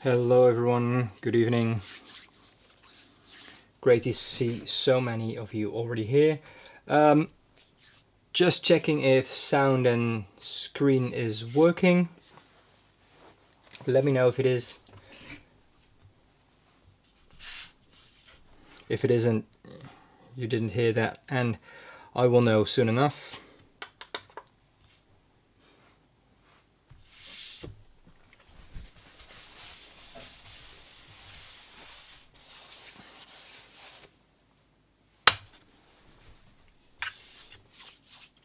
Hello everyone, good evening. Great to see so many of you already here. Just checking if sound and screen is working. Let me know if it is. If it isn't, you didn't hear that, and I will know soon enough.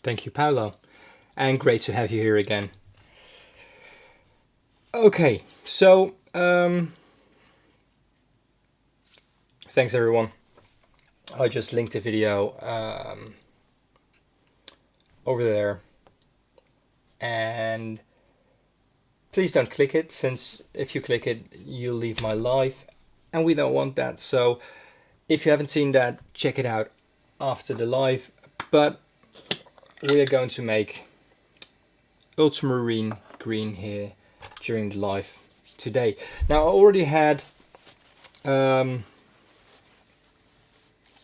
Thank you, Paolo, and great to have you here again. Okay, so thanks everyone. I just linked the video over there, and please don't click it, since if you click it you'll leave my live and we don't want that. So if you haven't seen that, check it out after the live. But we are going to make ultramarine green here during the live today. Now I already had I'm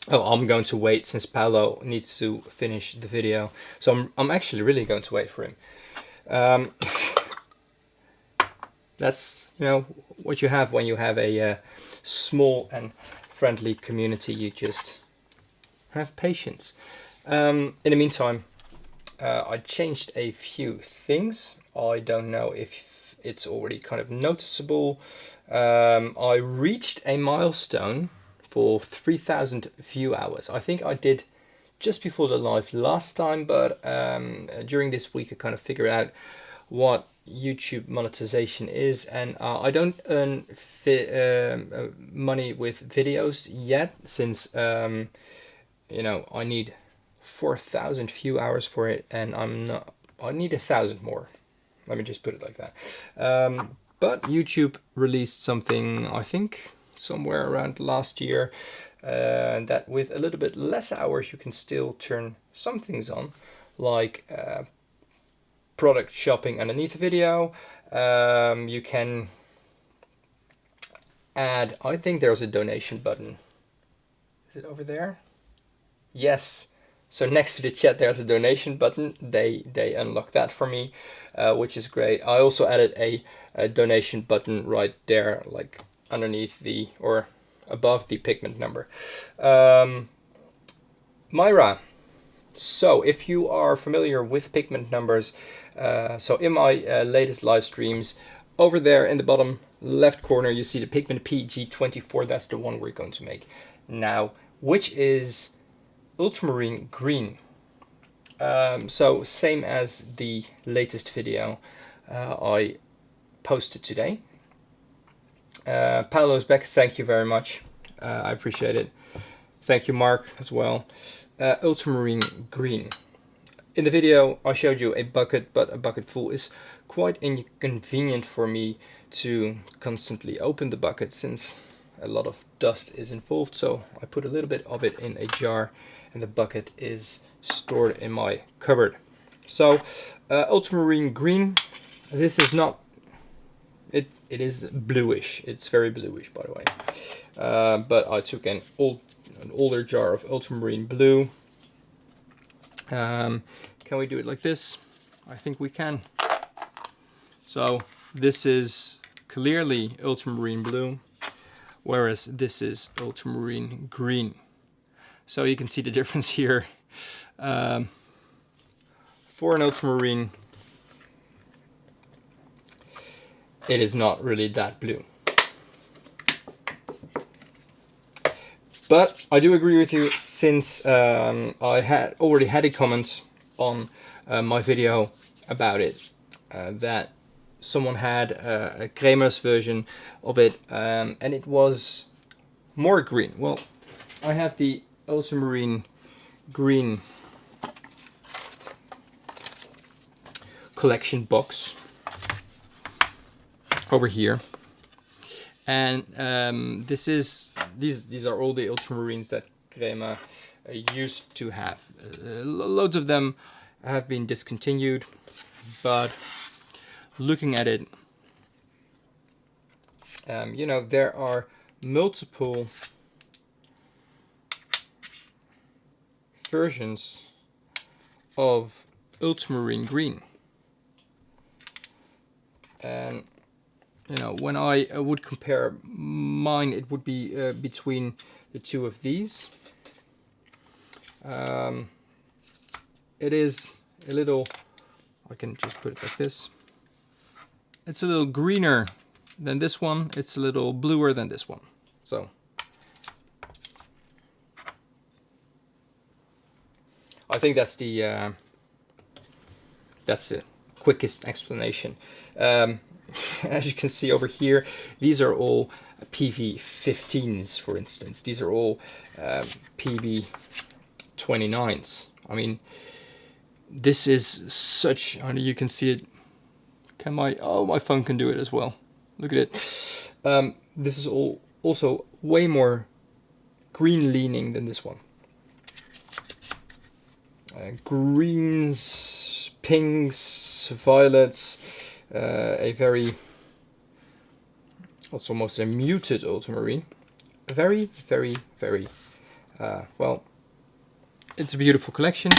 going to wait since Paolo needs to finish the video, so I'm actually really going to wait for him. That's, you know, what you have when you have a small and friendly community. You just have patience. In the meantime, I changed a few things. I don't know if it's already kind of noticeable. I reached a milestone for 3,000 view hours. I think I did just before the live last time, but during this week I kind of figured out what YouTube monetization is, and I don't earn money with videos yet, since you know, I need 4,000 view hours for it, and I need 1,000 more. Let me just put it like that. But YouTube released something, I think somewhere around last year, that with a little bit less hours you can still turn some things on, like product shopping underneath the video. You can add, I think there's a donation button. Is it over there? Yes. So next to the chat there's a donation button. They unlock that for me, which is great. I also added a donation button right there, like underneath the, or above the pigment number. Myra, so if you are familiar with pigment numbers, so in my latest live streams, over there in the bottom left corner you see the pigment PG24. That's the one we're going to make now, which is ultramarine green. So same as the latest video I posted today. Paolo's back, thank you very much. I appreciate it. Thank you, Mark, as well. Ultramarine green. In the video I showed you a bucket, but a bucket full is quite inconvenient for me to constantly open the bucket, since a lot of dust is involved. So I put a little bit of it in a jar, and the bucket is stored in my cupboard. So ultramarine green, this is not, it is bluish. It's very bluish, by the way. But I took an older jar of ultramarine blue. Can we do it like this? I think we can. So this is clearly ultramarine blue, whereas this is ultramarine green. So you can see the difference here. For an ultramarine, it is not really that blue. But I do agree with you, since I had already had a comment on my video about it, that someone had a cremeless version of it, and it was more green. Well, I have the ultramarine green collection box over here, and these are all the ultramarines that Crema used to have. Loads of them have been discontinued, but looking at it, You know, there are multiple versions of ultramarine green, and you know, when I would compare mine, it would be between the two of these. It is a little, I can just put it like this, it's a little greener than this one, it's a little bluer than this one. So I think that's the quickest explanation. As you can see over here, these are all PV15s, for instance. These are all PB29s. I mean, this is such, I know you can see it. Can my, oh, my phone can do it as well. Look at it. This is all also way more green leaning than this one. Greens, pinks, violets, a very, it's almost a muted ultramarine. Very, very, very, well, it's a beautiful collection,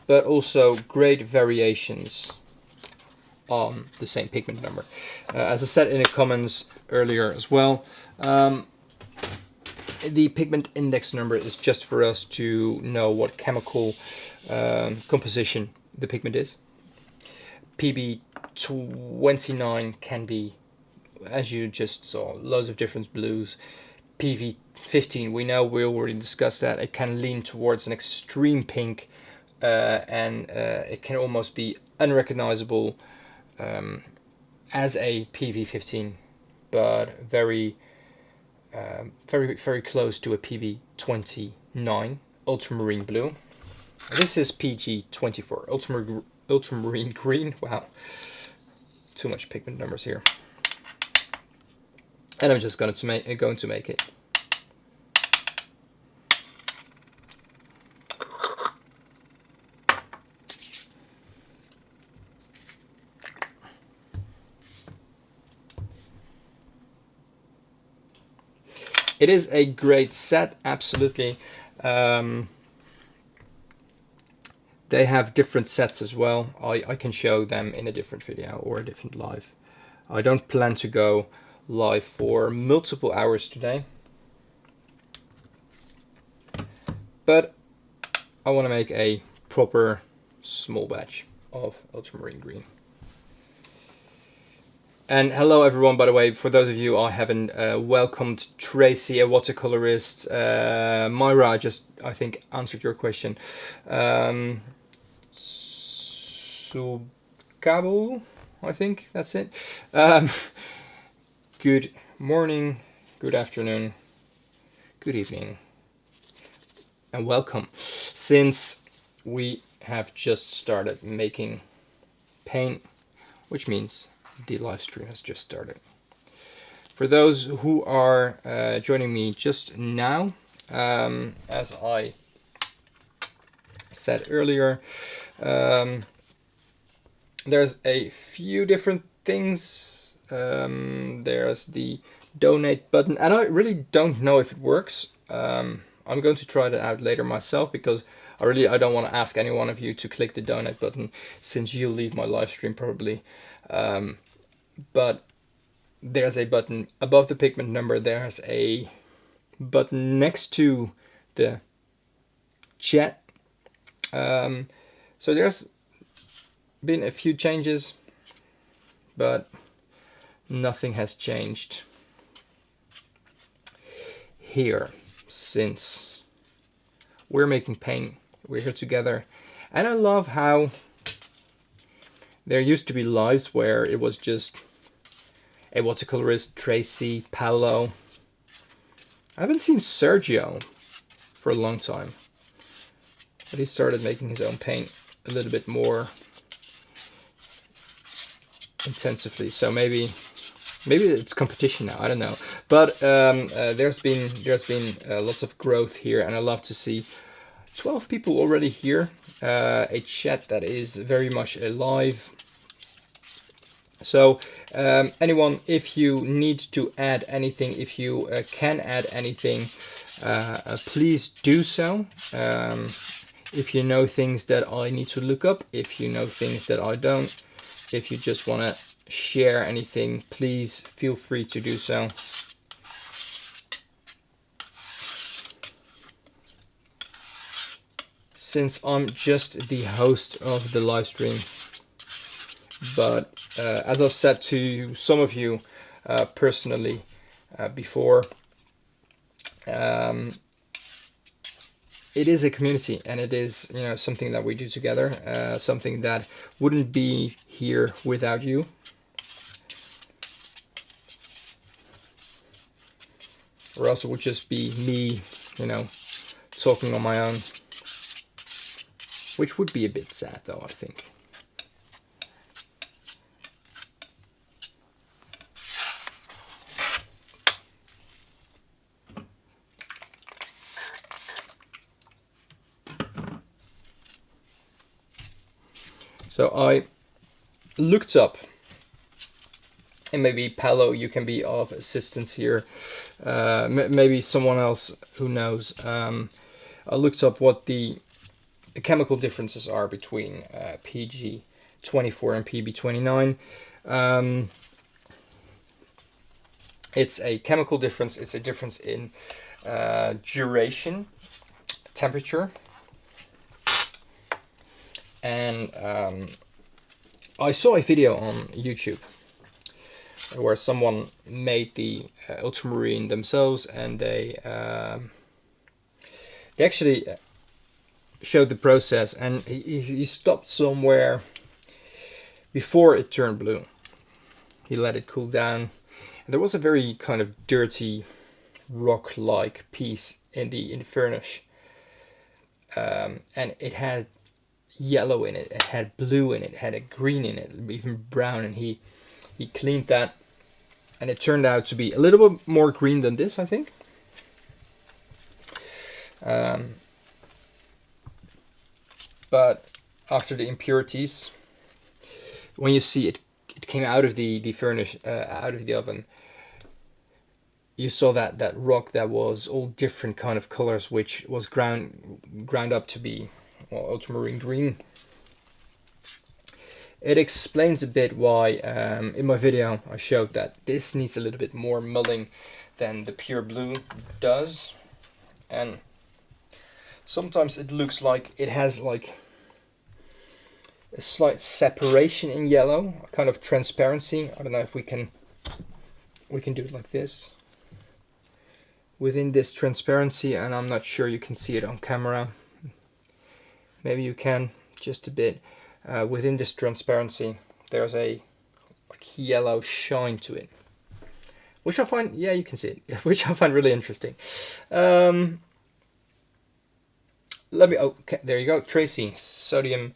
but also great variations on the same pigment number. As I said in the comments earlier as well, the pigment index number is just for us to know what chemical composition the pigment is. PB29 can be, as you just saw, loads of different blues. PV15, we know, we already discussed that, it can lean towards an extreme pink, and it can almost be unrecognizable as a PV15, but very close to a PB29 ultramarine blue. This is PG24 ultramarine green. Wow, too much pigment numbers here. And I'm just going to make it. It is a great set, absolutely. They have different sets as well. I can show them in a different video or a different live. I don't plan to go live for multiple hours today, but I want to make a proper small batch of ultramarine green. And hello everyone, by the way, for those of you I haven't welcomed Tracy, a watercolorist. Myra, I think answered your question. Subkabu, I think that's it. Good morning, good afternoon, good evening, and welcome. Since we have just started making paint, which means the live stream has just started. For those who are joining me just now, as I said earlier, there's a few different things. There's the donate button, and I really don't know if it works. I'm going to try that out later myself, because I don't want to ask any one of you to click the donate button, since you'll leave my live stream probably. But there's a button above the pigment number. There's a button next to the chat. So there's been a few changes, but nothing has changed here since we're making paint. We're here together, and I love how there used to be lives where it was just a watercolorist, Tracy, Paolo. I haven't seen Sergio for a long time, but he started making his own paint a little bit more intensively. So maybe it's competition now. I don't know. But there's been lots of growth here, and I love to see 12 people already here. A chat that is very much alive. So anyone, if you need to add anything, if you can add anything, please do so. If you know things that I need to look up, if you know things that I don't, if you just want to share anything, please feel free to do so. Since I'm just the host of the live stream, but as I've said to some of you personally before, it is a community, and it is, you know, something that we do together, something that wouldn't be here without you. Or else it would just be me, you know, talking on my own, which would be a bit sad though, I think. So I looked up, and maybe Paolo, you can be of assistance here. Maybe someone else who knows. I looked up what the chemical differences are between PG24 and PB29. It's a chemical difference. It's a difference in duration, temperature. And I saw a video on YouTube where someone made the ultramarine themselves, and they actually showed the process, and he stopped somewhere before it turned blue. He let it cool down, and there was a very kind of dirty rock-like piece in the furnace, and it had yellow in it, it had blue in it, it had a green in it, even brown, and he cleaned that, and it turned out to be a little bit more green than this, I think. But after the impurities, when you see it came out of the furnace, out of the oven, you saw that rock that was all different kind of colors, which was ground up to be, well, ultramarine green. It explains a bit why in my video I showed that this needs a little bit more mulling than the pure blue does, and sometimes it looks like it has like a slight separation in yellow, a kind of transparency. I don't know if we can do it like this. Within this transparency, and I'm not sure you can see it on camera. Maybe you can, just a bit. Within this transparency, there's a like yellow shine to it, which I find, yeah, you can see it, which I find really interesting. Okay, there you go. Tracy, sodium,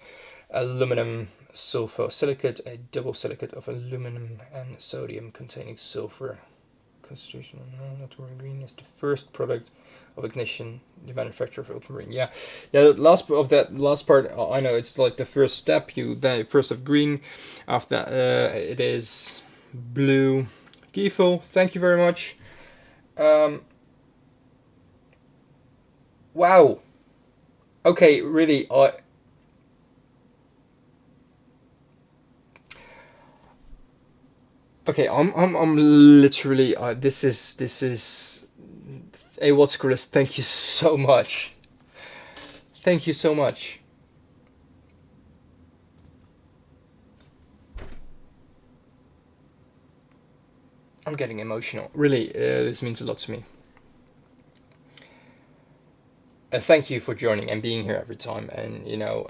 aluminum, sulfur silicate, a double silicate of aluminum and sodium containing sulfur. Constitutional ultramarine green is the first product of ignition, the manufacture of ultramarine. Yeah. The last part, I know it's like the first step. The first of green. After that, it is blue. Giefel, thank you very much. Wow. Okay, really, okay, I'm literally, this is a what's Chris, thank you so much. Thank you so much. I'm getting emotional. Really, this means a lot to me. Thank you for joining and being here every time, and you know,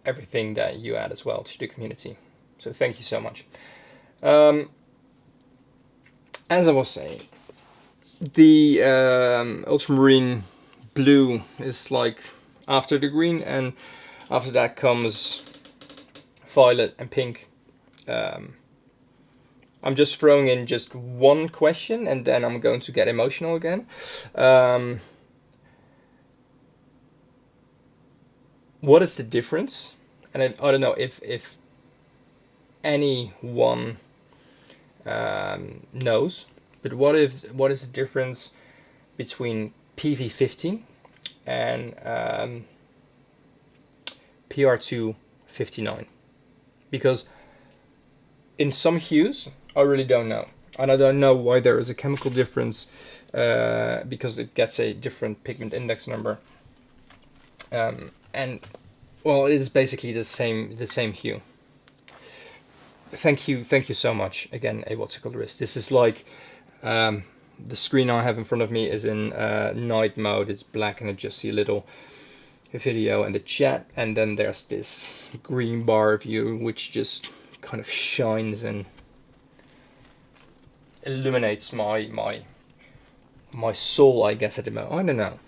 everything that you add as well to the community. So thank you so much. As I was saying, the ultramarine blue is like after the green, and after that comes violet and pink. I'm just throwing in just one question, and then I'm going to get emotional again. What is the difference? And I don't know if anyone knows, but what is the difference between PV15 and PR259? Because in some hues, I really don't know. And I don't know why there is a chemical difference, because it gets a different pigment index number. And well, it is basically the same hue. Thank you so much again, a watercolorist. This is like the screen I have in front of me is in night mode. It's black, and I just see a little video and the chat, and then there's this green bar view which just kind of shines and illuminates my soul, I guess, at the moment. I don't know.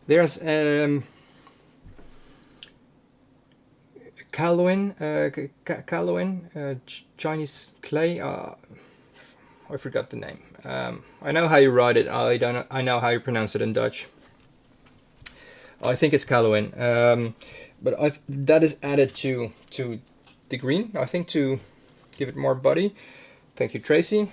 There's Kaolin, Chinese clay. I forgot the name. I know how you write it. I know how you pronounce it in Dutch. I think it's Kaolin. But that is added to the green, I think, to give it more body. Thank you, Tracy.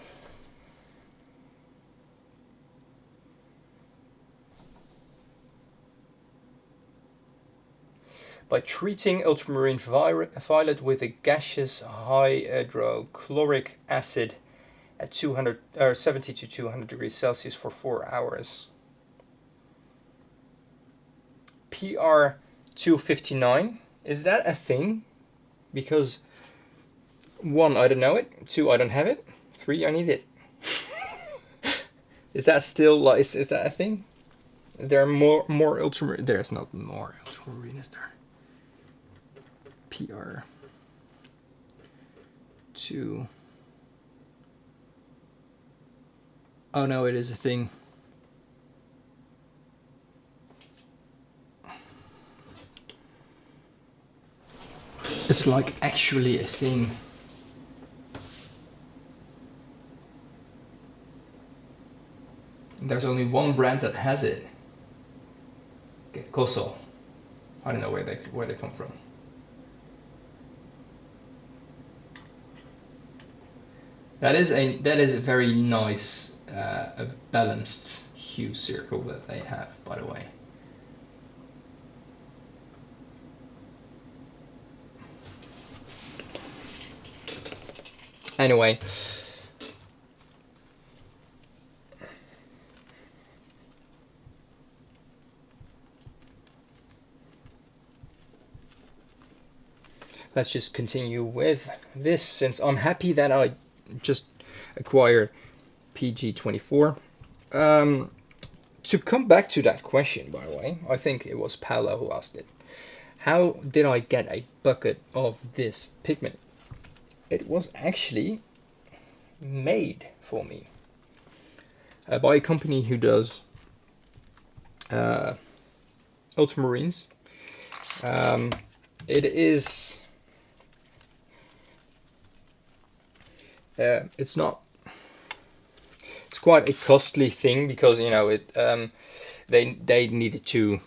By treating ultramarine violet with a gaseous hydrochloric acid at 70 to 200 degrees Celsius for 4 hours. PR259, is that a thing? Because 1, I don't know it. 2, I don't have it. 3, I need it. Is that still like? Is that a thing? Is there more ultramarine? There's not more ultramarine, is there? PR2. Oh no, it is a thing. It's like actually a thing. There's only one brand that has it. Koso. I don't know where they come from. That is a very nice, a balanced hue circle that they have, by the way. Anyway. Let's just continue with this, since I'm happy that I just acquired PG24. To come back to that question, by the way, I think it was Paolo who asked it. How did I get a bucket of this pigment? It was actually made for me by a company who does ultramarines. It is... it's not. It's quite a costly thing because, you know, it. They needed to.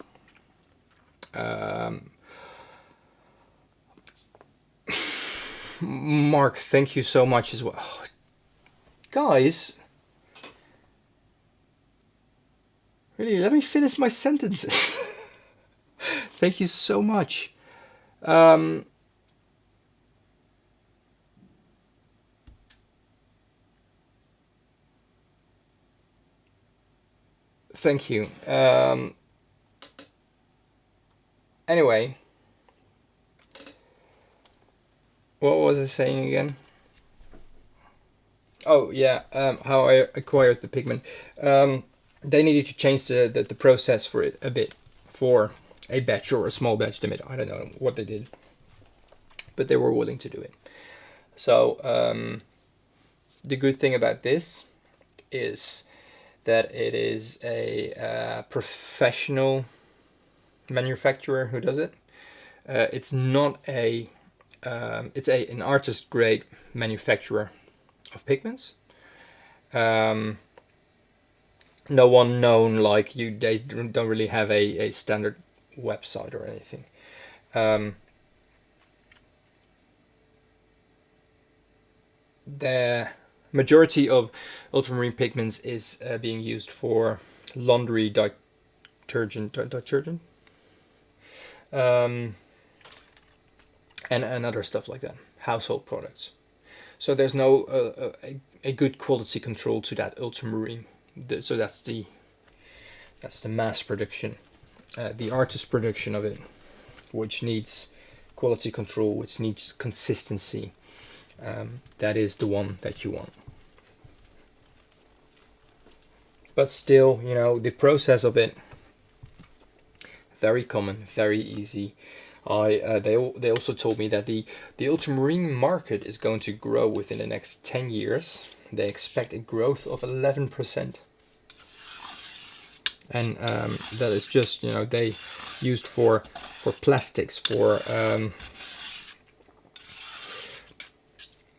Mark, thank you so much as well, oh, guys. Really, let me finish my sentences. Thank you so much. Thank you. Anyway, what was I saying again? Oh yeah, how I acquired the pigment. They needed to change the process for it a bit for a batch or a small batch limit. I don't know what they did, but they were willing to do it. So the good thing about this is that it is a professional manufacturer who does it. It's not a it's an artist grade manufacturer of pigments. No one known like you. They don't really have a standard website or anything. The majority of ultramarine pigments is being used for laundry detergent, and other stuff like that, household products. So there's no a good quality control to that ultramarine. So that's the mass production, the artist production of it, which needs quality control, which needs consistency. That is the one that you want. But still, you know, the process of it, very common, very easy. They also told me that the ultramarine market is going to grow within the next 10 years. They expect a growth of 11%. And that is just, you know, they used for plastics, for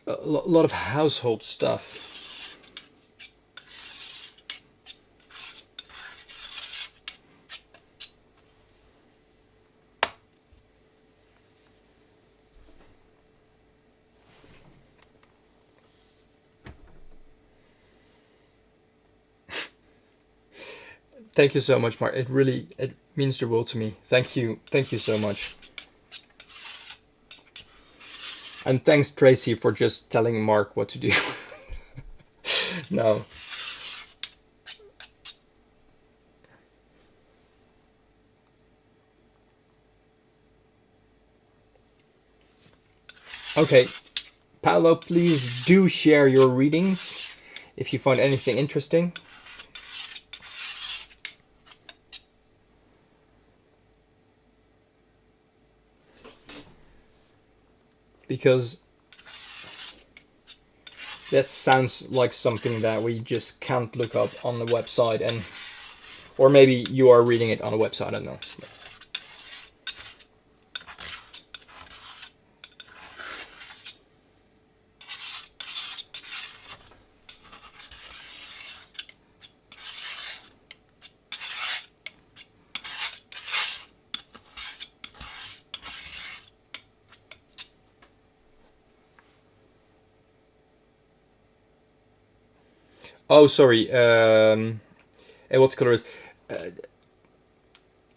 a lot of household stuff. Thank you so much, Mark. It means the world to me. Thank you so much. And thanks, Tracy, for just telling Mark what to do. No. Okay, Paolo, please do share your readings if you find anything interesting. Because that sounds like something that we just can't look up on the website, and or maybe you are reading it on a website, I don't know. Oh, sorry. What color is?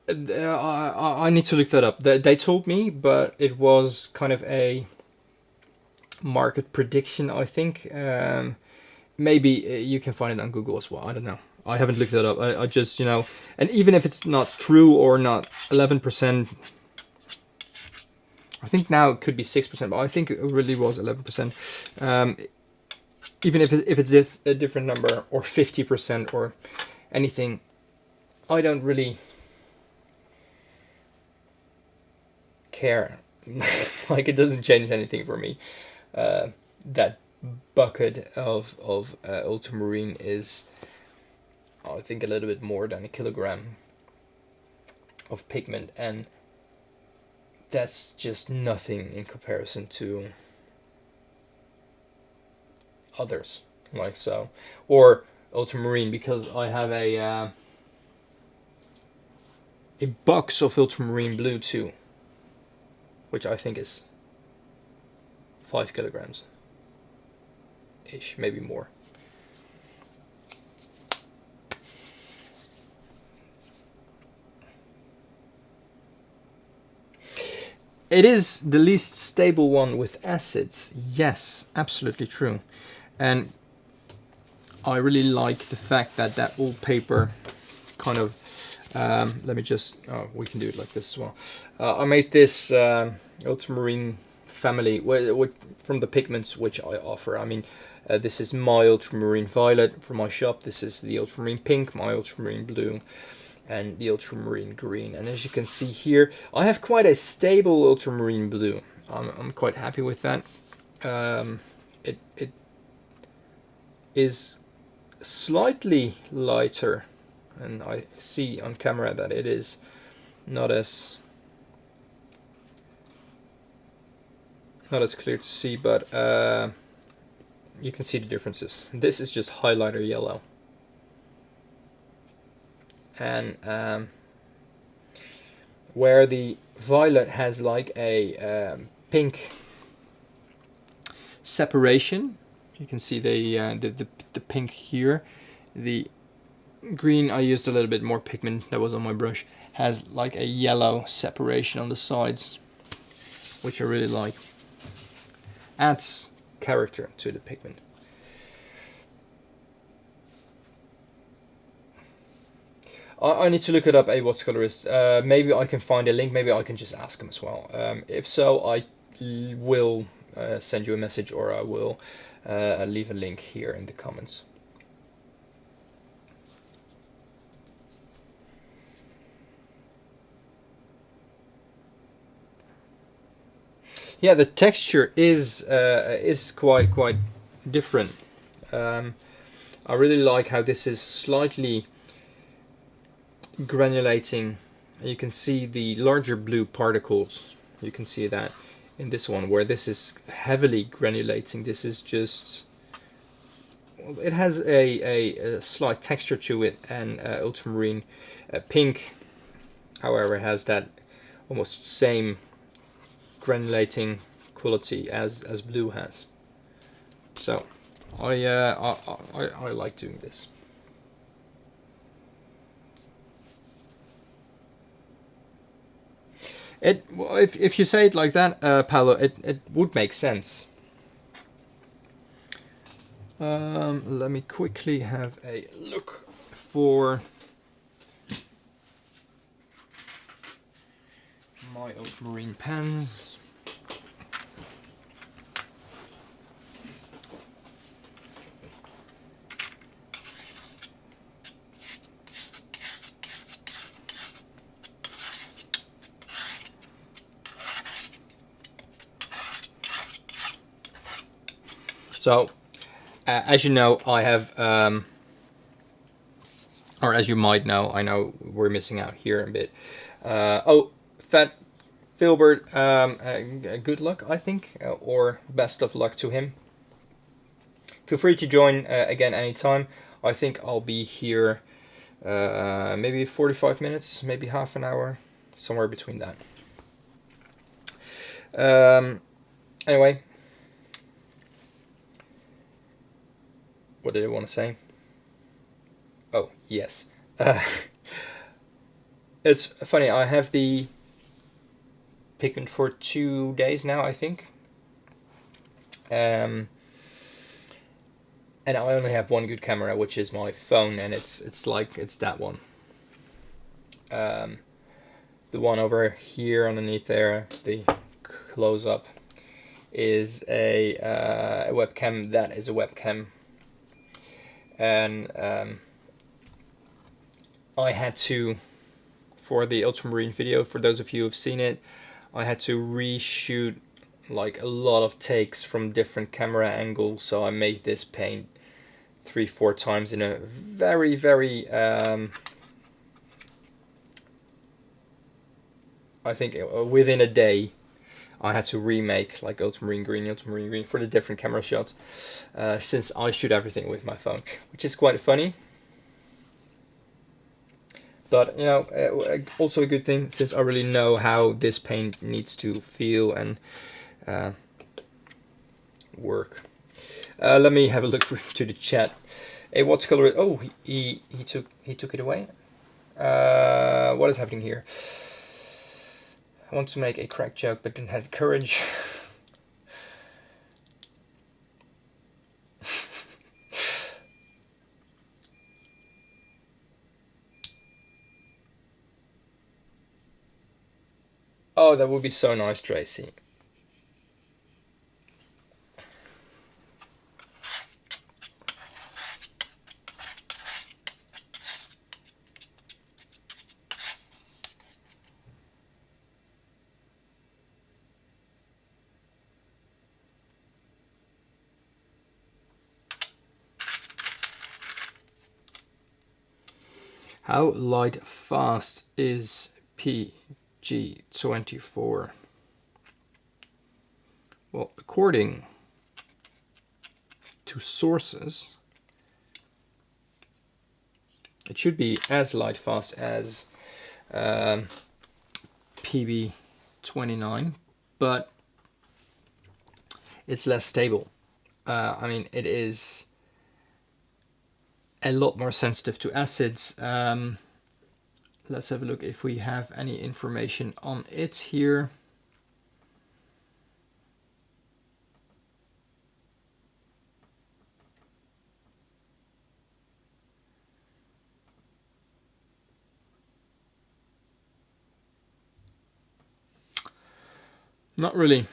I need to look that up. They told me, but it was kind of a market prediction, I think. Maybe you can find it on Google as well. I don't know. I haven't looked that up. I just, you know, and even if it's not true or not, 11%. I think now it could be 6%, but I think it really was 11%. Even if it's a different number, or 50% or anything, I don't really care. Like, it doesn't change anything for me. That bucket of ultramarine is, I think, a little bit more than a kilogram of pigment, and that's just nothing in comparison to others, like so, or ultramarine, because I have a box of ultramarine blue too, which I think is 5 kilograms ish, maybe more. It is the least stable one with acids. Yes, absolutely true. And I really like the fact that that old paper kind of, let me just, we can do it like this as well. I made this ultramarine family from the pigments which I offer. I mean, this is my ultramarine violet from my shop. This is the ultramarine pink, my ultramarine blue. and the ultramarine green. And as you can see here, I have quite a stable ultramarine blue. I'm quite happy with that. It is slightly lighter, and I see on camera that it is not as clear to see, but you can see the differences. This is just highlighter yellow, and where the violet has like a pink separation, you can see the pink here. The green, I used a little bit more pigment that was on my brush, has like a yellow separation on the sides, which I really like. Adds character to the pigment. I need to look it up, a watercolorist. Maybe I can find a link, maybe I can just ask him as well. If so, I will send you a message, or I will leave a link here in the comments. Yeah, the texture is quite different. I really like how this is slightly granulating. You can see the larger blue particles. You can see that in this one, where this is heavily granulating. This is just, it has a slight texture to it, and ultramarine pink, however, has that almost same granulating quality as blue has. So I like doing this. If you say it like that, Paolo, it would make sense. Let me quickly have a look for my ultramarine pens. So, as you know, I have, or as you might know, I know we're missing out here a bit. Oh, Fat Filbert, good luck, I think, or best of luck to him. Feel free to join again anytime. I think I'll be here maybe 45 minutes, maybe half an hour, somewhere between that. Anyway. What did I want to say? Oh, yes. It's funny, I have the pigment for 2 days now, I think. And I only have one good camera, which is my phone, and it's that one. The one over here underneath there, the close-up, is a webcam. That is a webcam. And I had to, for the ultramarine video, for those of you who've seen it, I had to reshoot like a lot of takes from different camera angles, so I made this paint 3-4 times in a very I think within a day. I had to remake like ultramarine green for the different camera shots, since I shoot everything with my phone, which is quite funny. But you know, also a good thing, since I really know how this paint needs to feel and work. Let me have a look to the chat. Hey, what's color? Oh, he took it away. What is happening here? I want to make a crack joke, but didn't have courage. Oh, that would be so nice, Tracy. How light fast is PG24? Well, according to sources, it should be as light fast as PB29, but it's less stable. I mean, it is a lot more sensitive to acids. Let's have a look if we have any information on it here. Not really.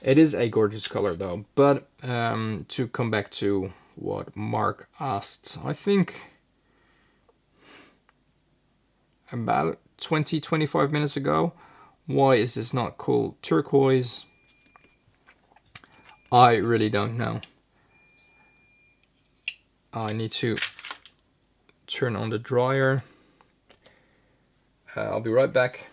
It is a gorgeous color though, but to come back to what Mark asked, I think about 20-25 minutes ago, why is this not called turquoise? I really don't know. I need to turn on the dryer. I'll be right back.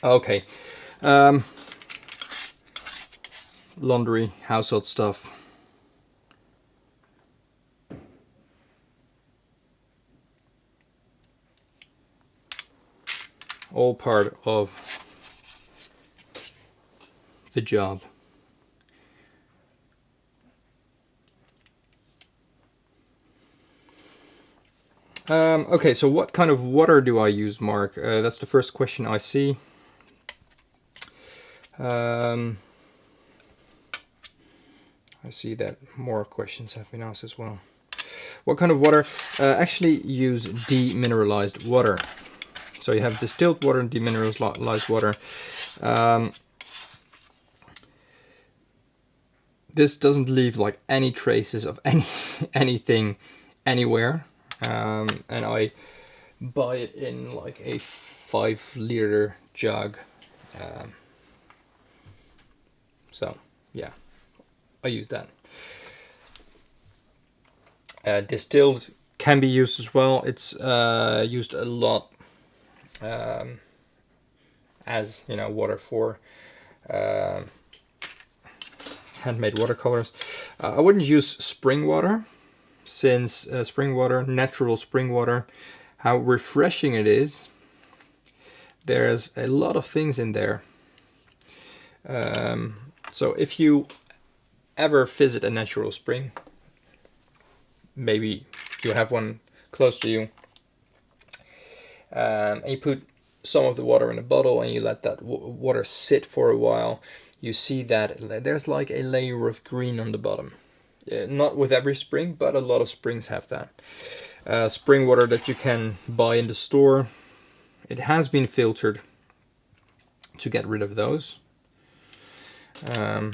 Okay, laundry, household stuff. All part of the job. Okay, so what kind of water do I use, Mark? That's the first question I see. I see that more questions have been asked as well. What kind of water? Actually use demineralized water. So you have distilled water and demineralized water. This doesn't leave like any traces of anything anywhere. And I buy it in like a 5-liter jug. So yeah, I use that. Distilled can be used as well. It's used a lot as, you know, water for handmade watercolors. I wouldn't use spring water, since spring water, natural spring water, how refreshing it is. There's a lot of things in there. So if you ever visit a natural spring, maybe you have one close to you, and you put some of the water in a bottle and you let that water sit for a while, you see that there's like a layer of green on the bottom. Not with every spring, but a lot of springs have that. Spring water that you can buy in the store, it has been filtered to get rid of those. To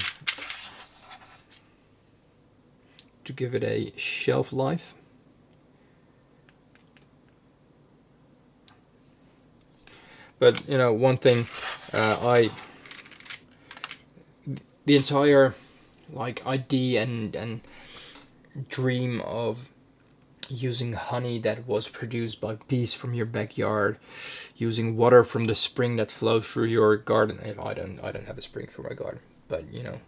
give it a shelf life. But you know, one thing, the entire like idea and dream of using honey that was produced by bees from your backyard, using water from the spring that flows through your garden. If I don't have a spring for my garden, but you know,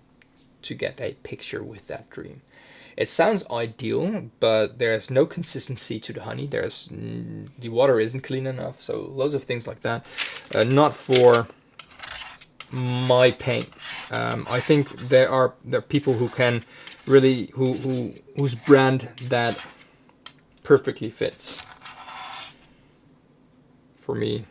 to get a picture with that dream. It sounds ideal, but there's no consistency to the honey. The water isn't clean enough, so loads of things like that. Not for my paint. I think there are people who can really whose brand that perfectly fits. For me,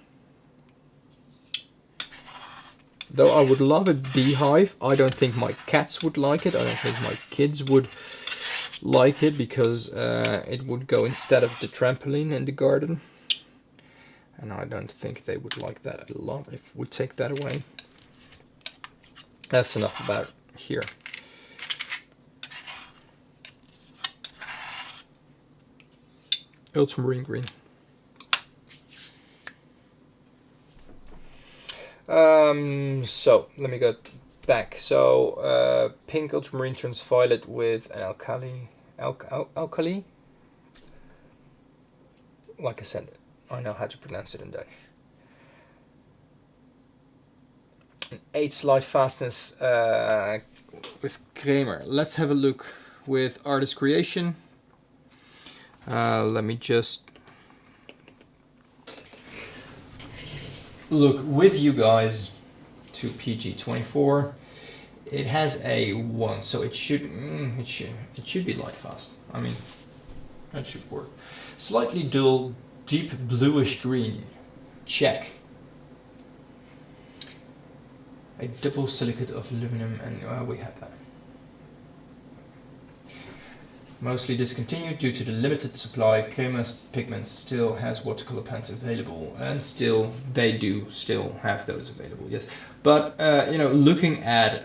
though, I would love a beehive. I don't think my cats would like it. I don't think my kids would like it, because it would go instead of the trampoline in the garden, and I don't think they would like that a lot if we take that away. That's enough about here. Ultramarine green. So let me go back. So pink ultramarine turns violet with an alkali. Like I said, I know how to pronounce it in Dutch. An 8 light fastness with Kramer. Let's have a look with Artist Creation. Let me just look with you guys to PG24. It has a 1, so it should be light fast. I mean, that should work. Slightly dull, deep bluish green. Check. A double silicate of aluminum, and we have that. Mostly discontinued due to the limited supply. Cremer's Pigments still has watercolor pens available, and still they do still have those available. Yes, but you know, looking at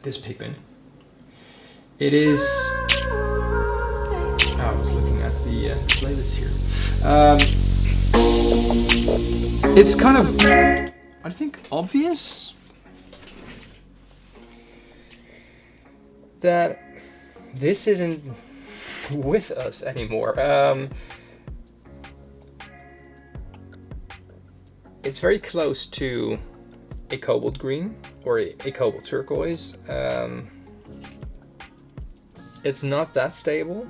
this pigment, it is. I was looking at the playlist here. It's kind of, I think, obvious that this isn't with us anymore. It's very close to a cobalt green or a cobalt turquoise. It's not that stable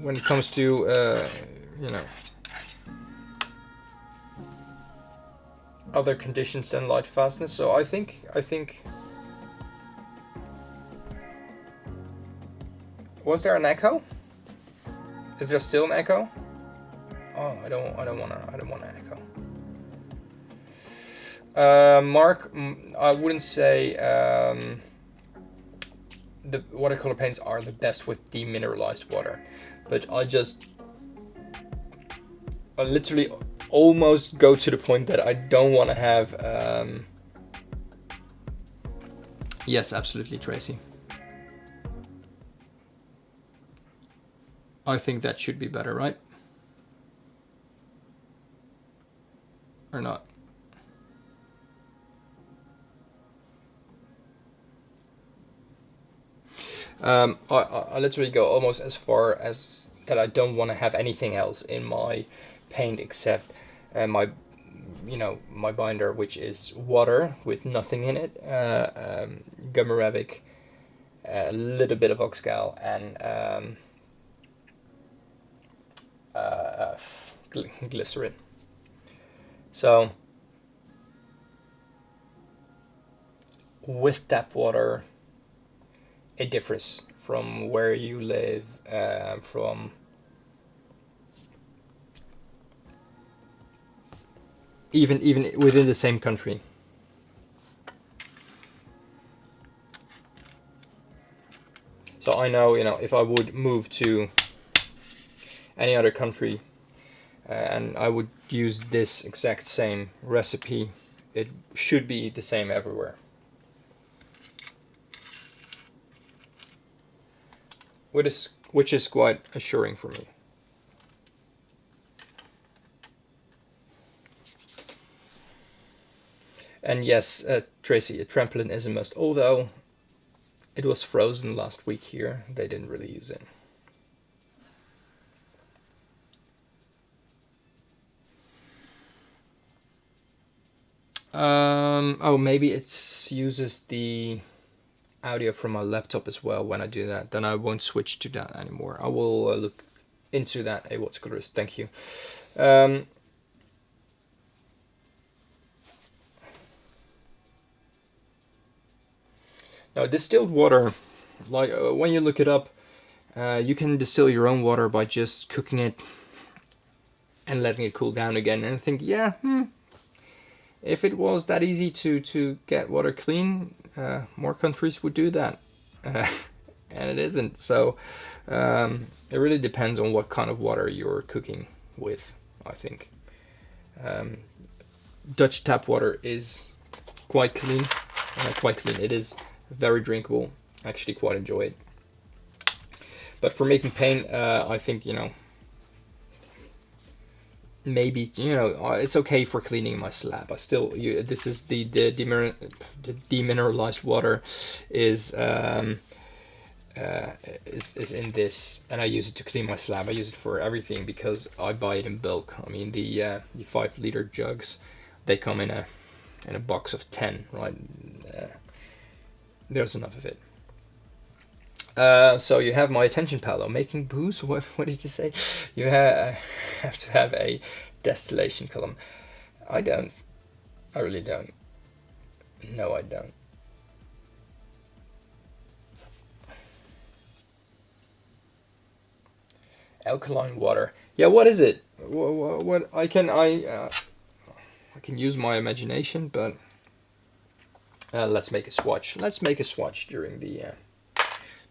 when it comes to you know, other conditions than light fastness. So I think was there an echo? Is there still an echo? Oh, I don't want an echo. Mark, I wouldn't say the watercolor paints are the best with demineralized water, but I literally almost go to the point that I don't want to have. Yes, absolutely, Tracy. I think that should be better, right? Or not? I literally go almost as far as that I don't want to have anything else in my paint except my binder, which is water with nothing in it, gum arabic, a little bit of oxgal, and glycerin. So with tap water, it differs from where you live, from even within the same country. So I know, if I would move to any other country and I would use this exact same recipe, it should be the same everywhere. Which is quite assuring for me. And yes, Tracy, a trampoline is a must. Although It was frozen last week here. They didn't really use it. Oh, maybe it uses the audio from my laptop as well when I do that. Then I won't switch to that anymore. I will look into that, a watercolorist. Thank you. Now, distilled water, like when you look it up, you can distill your own water by just cooking it and letting it cool down again. And I think, yeah, if it was that easy to get water clean, more countries would do that. And it isn't. So it really depends on what kind of water you're cooking with, I think. Dutch tap water is quite clean. It is very drinkable. I actually quite enjoy it. But for making paint, I think, maybe, it's okay for cleaning my slab. I still, this is the demineralized water is in this, and I use it to clean my slab. I use it for everything because I buy it in bulk. I mean, the 5-liter jugs, they come in a box of 10, right? There's enough of it. So you have my attention, Paolo. Making booze? What did you say? You have to have a distillation column. I don't. I really don't. No, I don't. Alkaline water. Yeah, what is it? What I can use my imagination, but let's make a swatch. Let's make a swatch during the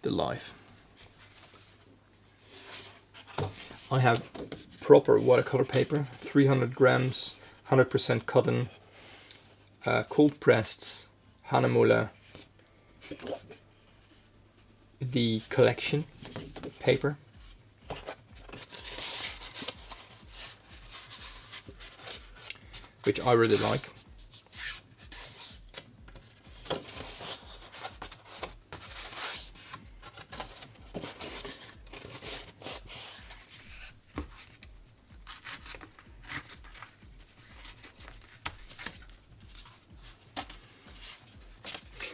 live. I have proper watercolor paper, 300 grams, 100% cotton, cold pressed Muller, the collection paper, which I really like.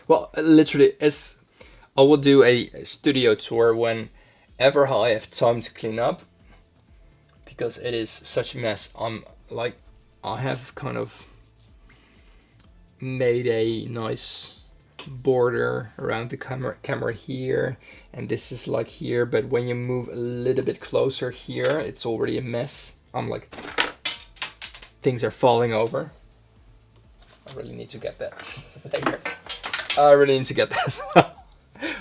Well, literally, I will do a studio tour whenever I have time to clean up, because it is such a mess. I have kind of made a nice border around the camera here, and this is like here, but when you move a little bit closer here, it's already a mess. I'm like, things are falling over. I really need to get that later. I really need to get that as well.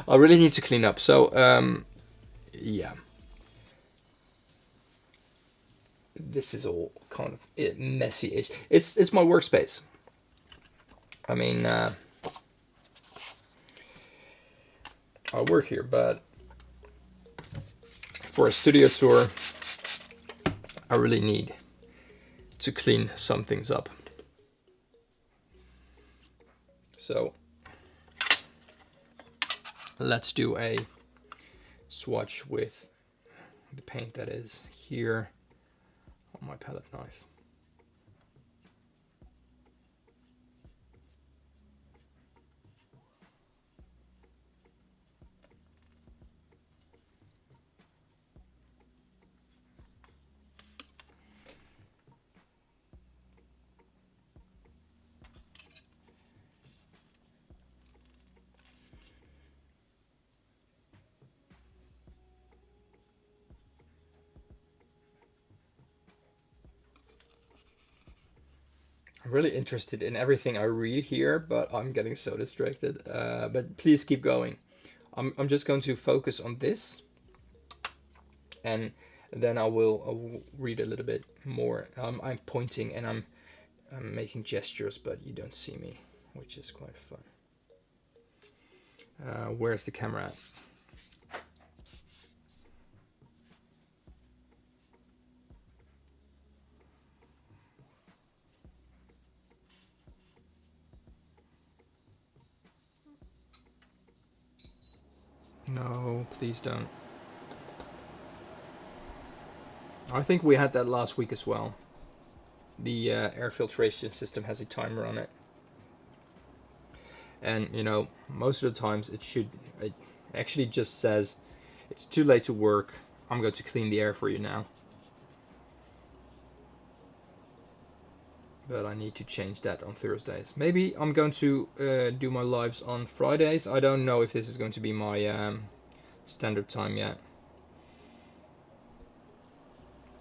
I really need to clean up. So, yeah. This is all kind of messy-ish. It's my workspace. I mean, I work here, but for a studio tour, I really need to clean some things up. So let's do a swatch with the paint that is here on my palette knife. I'm really interested in everything I read here, but I'm getting so distracted. But please keep going. I'm just going to focus on this, and then I will read a little bit more. I'm pointing and I'm making gestures, but you don't see me, which is quite fun. Where's the camera at? No, please don't. I think we had that last week as well. The air filtration system has a timer on it. And, you know, most of the times it actually just says, it's too late to work, I'm going to clean the air for you now. But I need to change that on Thursdays. Maybe I'm going to do my lives on Fridays. I don't know if this is going to be my standard time yet.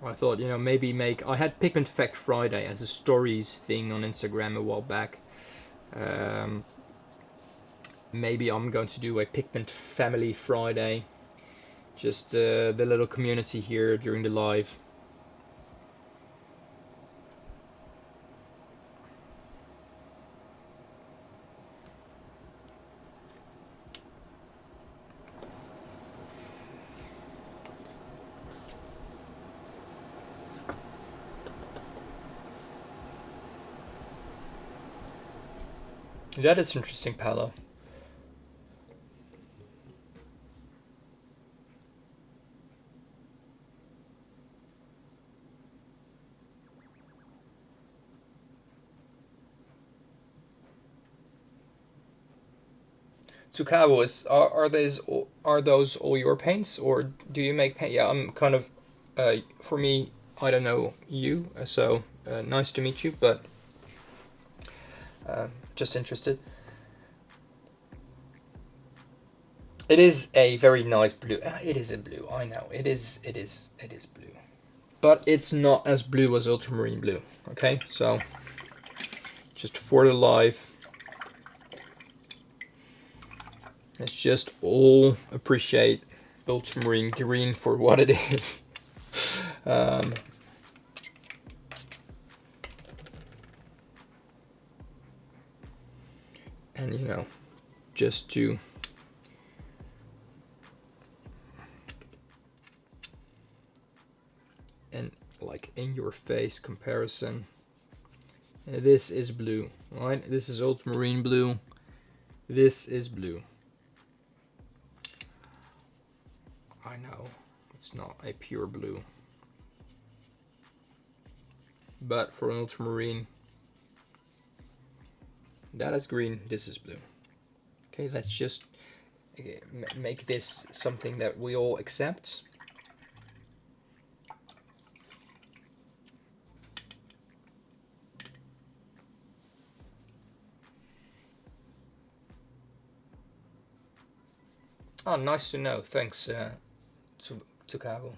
I thought, you know, maybe I had Pigment Fact Friday as a stories thing on Instagram a while back. Maybe I'm going to do a Pigment Family Friday. Just the little community here during the live. That is interesting, Paolo. Tsukabo, are those all your paints, or do you make paint? Yeah, I'm kind of for me, I don't know you, so nice to meet you, but just interested. It is a very nice blue. It is a blue. I know it is. It is blue, but it's not as blue as ultramarine blue. Okay, so just for the live. Let's just all appreciate ultramarine green for what it is. And you know, just to and like in your face comparison. This is blue, right? This is ultramarine blue. This is blue. I know it's not a pure blue, but for an ultramarine, that is green, this is blue. Okay, let's just make this something that we all accept. Oh, nice to know. Thanks, Tsukabo.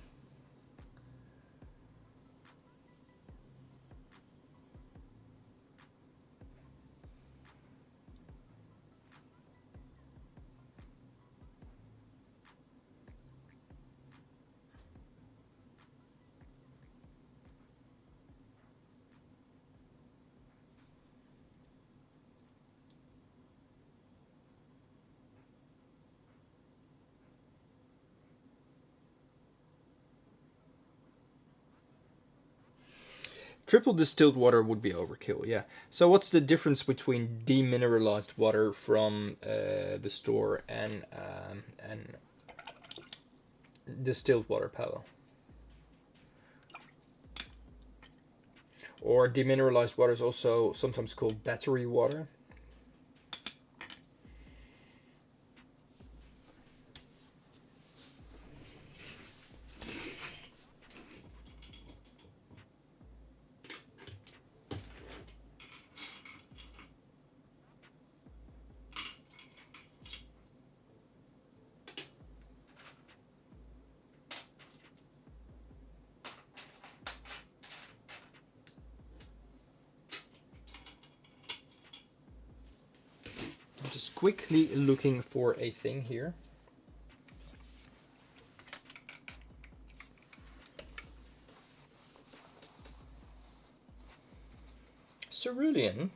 Triple distilled water would be overkill, yeah. So what's the difference between demineralized water from the store and distilled water, Paolo? Or demineralized water is also sometimes called battery water. Just quickly looking for a thing here. Cerulean.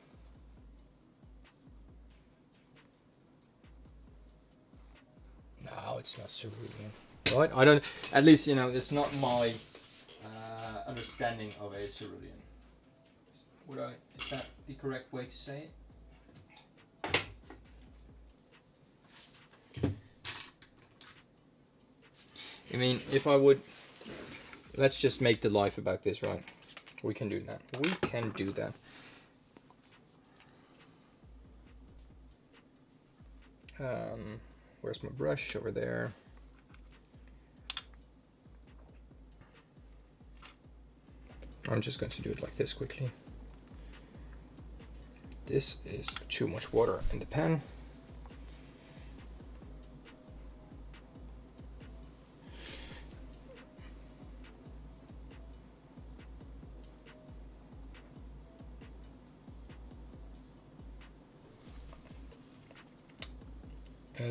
No, it's not cerulean. Right? I don't. At least you know it's not my understanding of a cerulean. Is that the correct way to say it? I mean, if I would, let's just make the life about this, right? We can do that. We can do that. Where's my brush? Over there. I'm just going to do it like this quickly. This is too much water in the pan.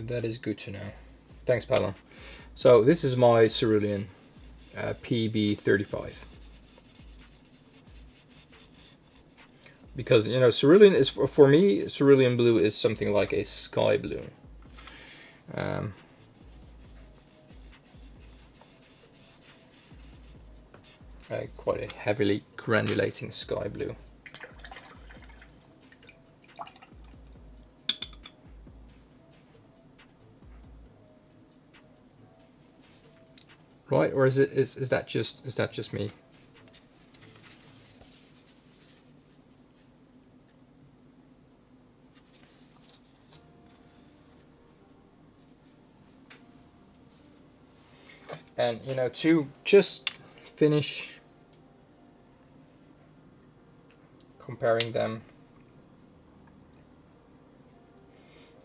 That is good to know. Thanks, Paolo. So this is my cerulean PB35. Because, you know, cerulean is, for me, cerulean blue is something like a sky blue. Quite a heavily granulating sky blue. Right, or is that just me? And, you know, to just finish comparing them,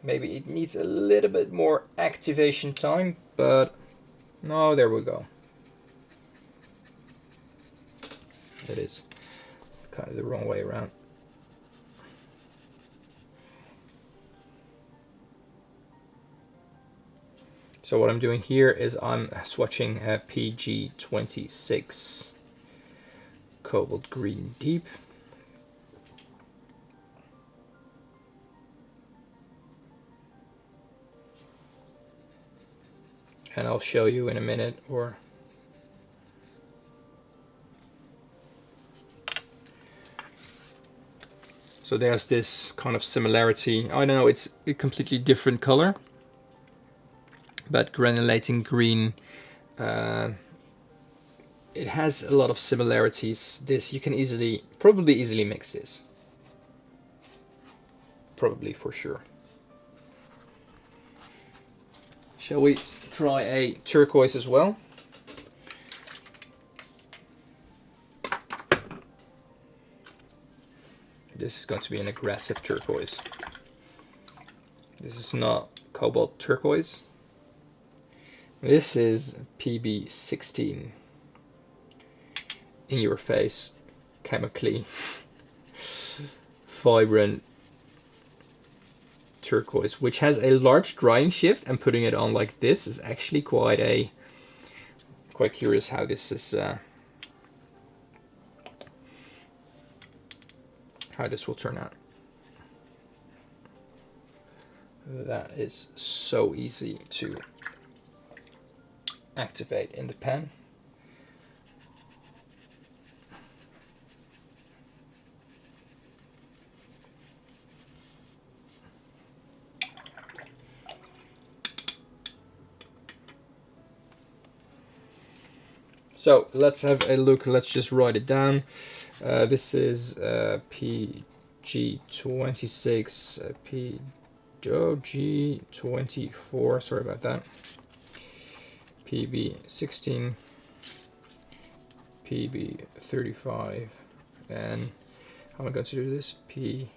maybe it needs a little bit more activation time, but no, there we go. It is kind of the wrong way around. So what I'm doing here is I'm swatching a PG26 Cobalt Green Deep. And I'll show you in a minute, or so there's this kind of similarity. I know it's a completely different color, but granulating green, it has a lot of similarities. This you can probably easily mix this. Probably, for sure. Shall we try a turquoise as well? This is going to be an aggressive turquoise. This is not cobalt turquoise. This is PB16. In your face, chemically vibrant turquoise, which has a large drying shift, and putting it on like this is actually quite curious how this is how this will turn out. That is so easy to activate in the pen. So let's have a look. Let's just write it down. This is PG26, PG24. Sorry about that. PB16, PB35, and how am I going to do this? PB29.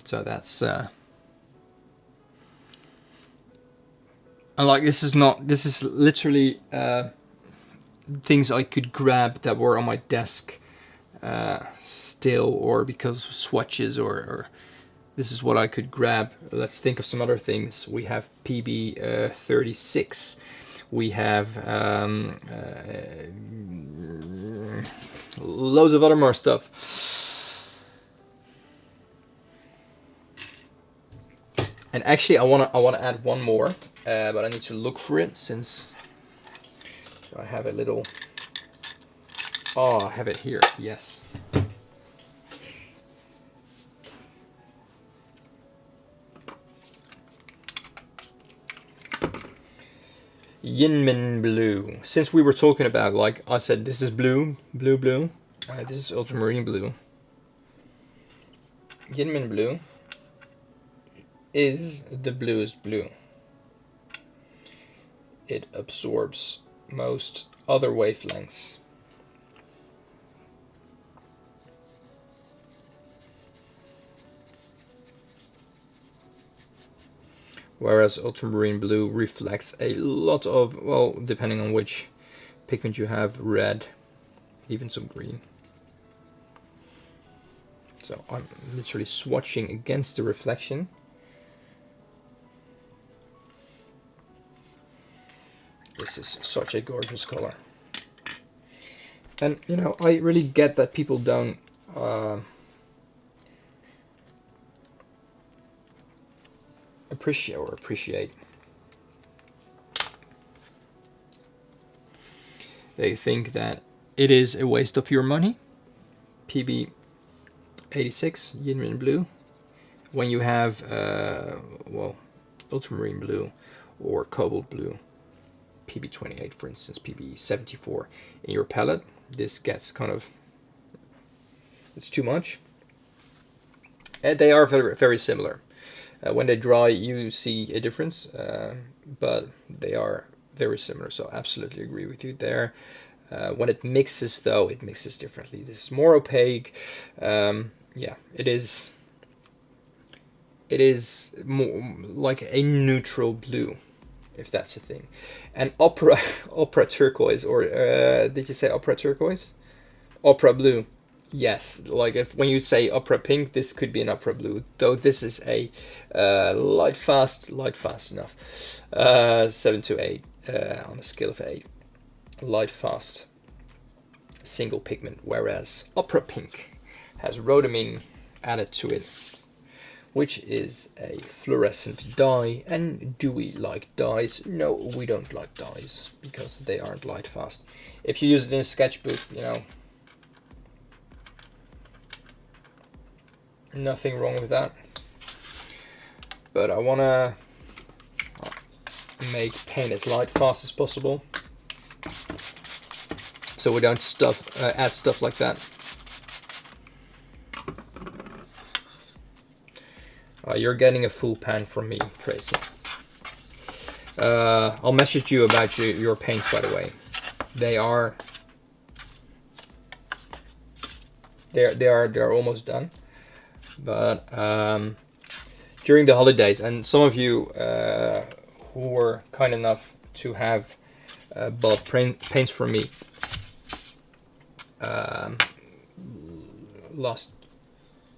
So that's and like this is literally things I could grab that were on my desk still, or because of swatches, or this is what I could grab. Let's think of some other things. We have PB36. We have loads of other more stuff. And actually, I wanna add one more, but I need to look for it, since I have a little. Oh, I have it here. Yes. Yinmin blue. Since we were talking about, like I said, this is blue. This is ultramarine blue. Yinmin blue is the bluest blue. It absorbs most other wavelengths. Whereas ultramarine blue reflects a lot of, well, depending on which pigment you have, red, even some green. So I'm literally swatching against the reflection. This is such a gorgeous color. And, you know, I really get that people don't appreciate. They think that it is a waste of your money. PB86 Yinmin blue, when you have well, ultramarine blue or cobalt blue, PB28 for instance, PB74 in your palette, this gets kind of, it's too much. And they are very, very similar. When they dry, you see a difference, but they are very similar, so absolutely agree with you there. When it mixes, though, it mixes differently. This is more opaque. Yeah, it is more like a neutral blue, if that's a thing. And opera turquoise, or did you say opera turquoise? Opera blue. Yes, like when you say opera pink, this could be an opera blue, though this is a light fast enough. 7 to 8 on a scale of 8. Light fast single pigment, whereas opera pink has rhodamine added to it, which is a fluorescent dye. And do we like dyes? No, we don't like dyes because they aren't light fast. If you use it in a sketchbook, you know, nothing wrong with that. But I want to make paint as light fast as possible, so we don't add stuff like that. You're getting a full pan from me, Tracy. I'll message you about your paints, by the way. They're almost done. But during the holidays, and some of you who were kind enough to have bought paints from me last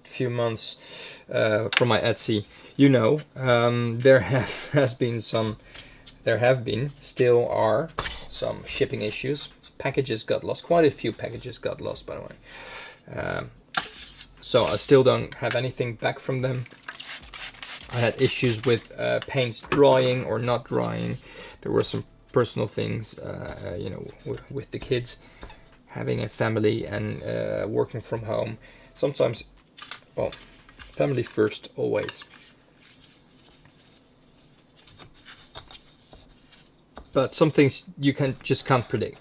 few months from my Etsy, you know, there have been, still are, some shipping issues. Packages got lost. Quite a few packages got lost, by the way. So I still don't have anything back from them. I had issues with paints drying or not drying. There were some personal things, you know, with the kids, having a family and working from home. Sometimes, well, family first, always. But some things you just can't predict.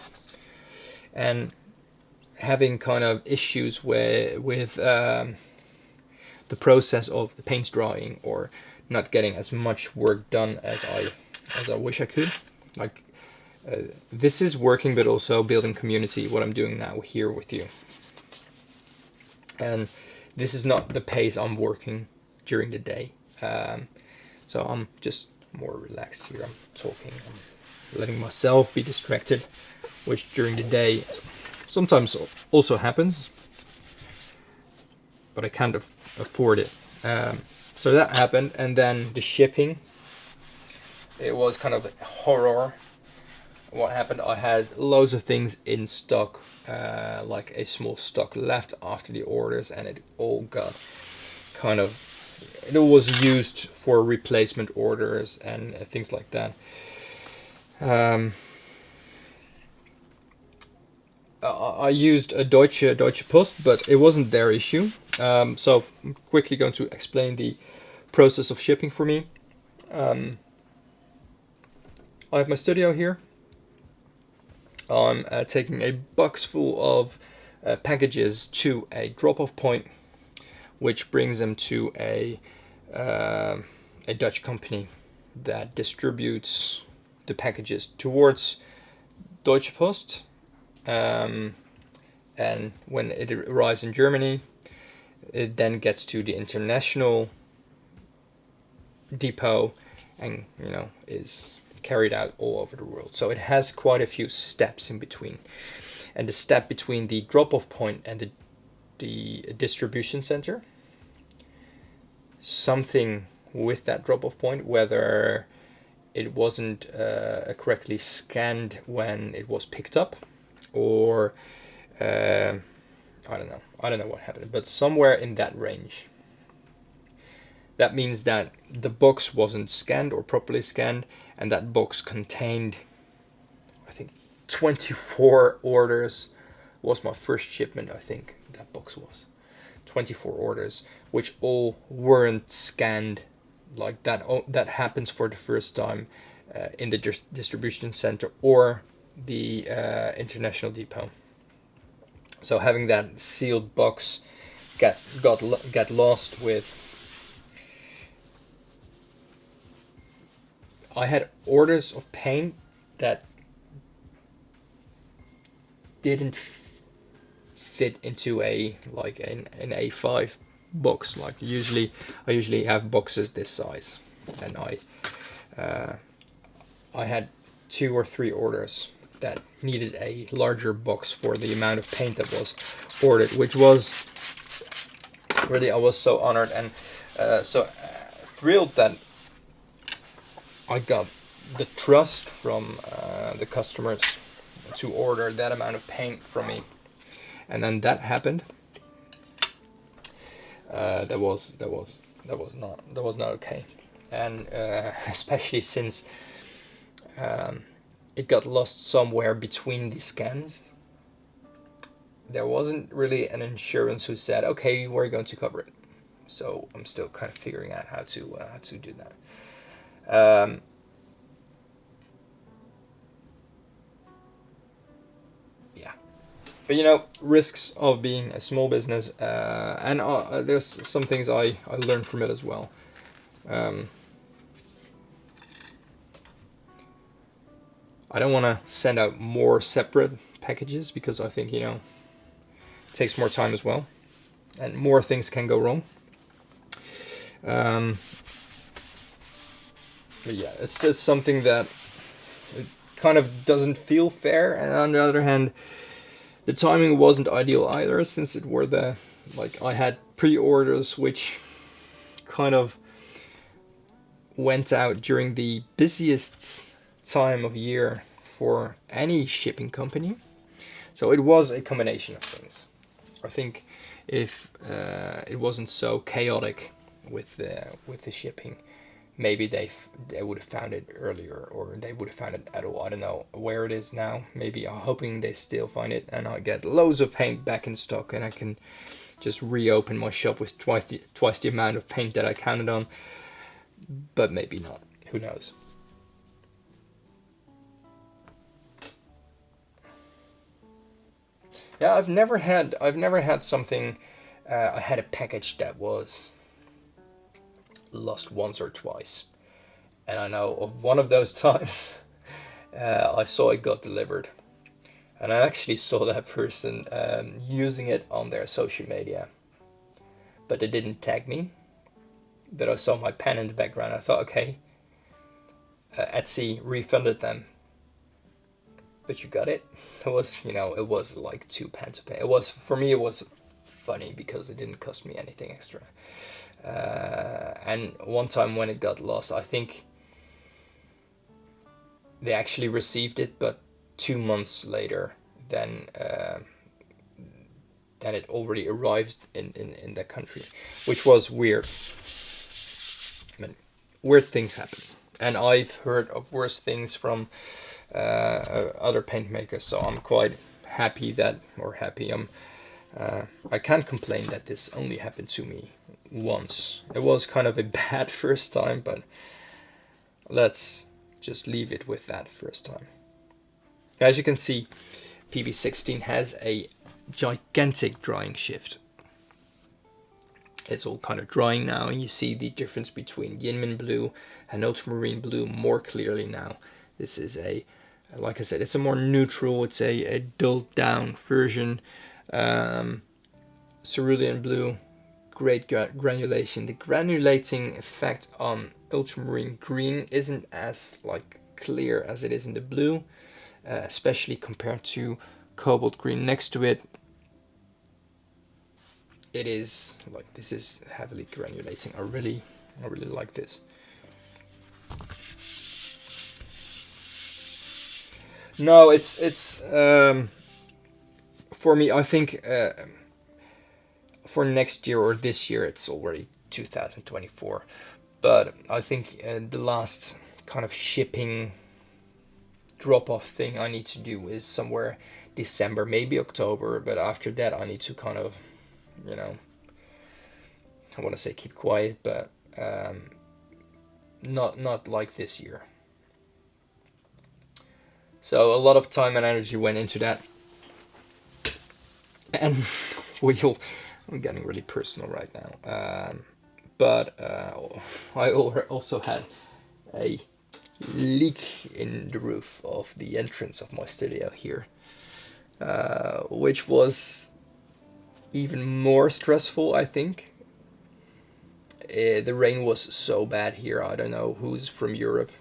And having kind of issues with the process of the paints drying, or not getting as much work done as I wish I could. Like this is working, but also building community. What I'm doing now here with you, and this is not the pace I'm working during the day. So I'm just more relaxed here. I'm talking. I'm letting myself be distracted, which during the day sometimes also happens, but I can't afford it. So that happened, and then the shipping, it was kind of a horror. What happened, I had loads of things in stock, like a small stock left after the orders, and it all got kind of, it was used for replacement orders and things like that. I used a Deutsche Post, but it wasn't their issue. So I'm quickly going to explain the process of shipping for me. I have my studio here. I'm taking a box full of packages to a drop-off point, which brings them to a Dutch company that distributes the packages towards Deutsche Post. And when it arrives in Germany, it then gets to the international depot and, you know, is carried out all over the world. So it has quite a few steps in between. And the step between the drop-off point and the distribution center, something with that drop-off point, whether it wasn't correctly scanned when it was picked up, or I don't know what happened, but somewhere in that range. That means that the box wasn't scanned or properly scanned, and that box contained, I think, 24 orders. Was my first shipment, I think that box was 24 orders, which all weren't scanned. Like that happens for the first time in the distribution center or the international depot. So having that sealed box got lost with. I had orders of paint that didn't fit into an A5 box. Like I usually have boxes this size, and I had 2 or 3 orders that needed a larger box for the amount of paint that was ordered, which was really, I was so honored and so thrilled that I got the trust from the customers to order that amount of paint from me. And then that happened. That was not okay, and especially since it got lost somewhere between the scans. There wasn't really an insurance who said, okay, we're going to cover it. So I'm still kind of figuring out how to do that. Yeah, but you know, risks of being a small business, and there's some things I learned from it as well. I don't want to send out more separate packages because I think, you know, it takes more time as well, and more things can go wrong. But yeah, it's just something that it kind of doesn't feel fair, and on the other hand, the timing wasn't ideal either, since it were I had pre-orders which kind of went out during the busiest time of year for any shipping company. So it was a combination of things. I think if it wasn't so chaotic with the shipping, maybe they would have found it earlier, or they would have found it at all. I don't know where it is now. Maybe I'm hoping they still find it and I get loads of paint back in stock and I can just reopen my shop with twice the amount of paint that I counted on. But maybe not. Who knows? Yeah, I've never had something. I had a package that was lost once or twice, and I know of one of those times. I saw it got delivered, and I actually saw that person using it on their social media, but they didn't tag me. But I saw my pen in the background. I thought, okay, Etsy refunded them, but you got it. It was like £2 to pay. It was, for me, it was funny because it didn't cost me anything extra. And one time when it got lost, I think they actually received it, but 2 months later, then it already arrived in that country, which was weird. I mean, weird things happen, and I've heard of worse things from other paint makers. So I'm quite happy I can't complain that this only happened to me once. It was kind of a bad first time, but let's just leave it with that first time. As you can see, PV16 has a gigantic drying shift. It's all kind of drying now, and you see the difference between Yinmin blue and ultramarine blue more clearly now. This is a, like I said, it's a more neutral, it's a dulled down version. Cerulean blue, great granulation. The granulating effect on ultramarine green isn't as like clear as it is in the blue, especially compared to cobalt green next to it. It is like, this is heavily granulating. I really like this. No, it's for me, I think for next year or this year, it's already 2024. But I think the last kind of shipping drop-off thing I need to do is somewhere December, maybe October. But after that, I need to kind of, you know, I want to say keep quiet, but not like this year. So a lot of time and energy went into that, and I'm getting really personal right now. But I also had a leak in the roof of the entrance of my studio here, which was even more stressful, I think. The rain was so bad here. I don't know who's from Europe.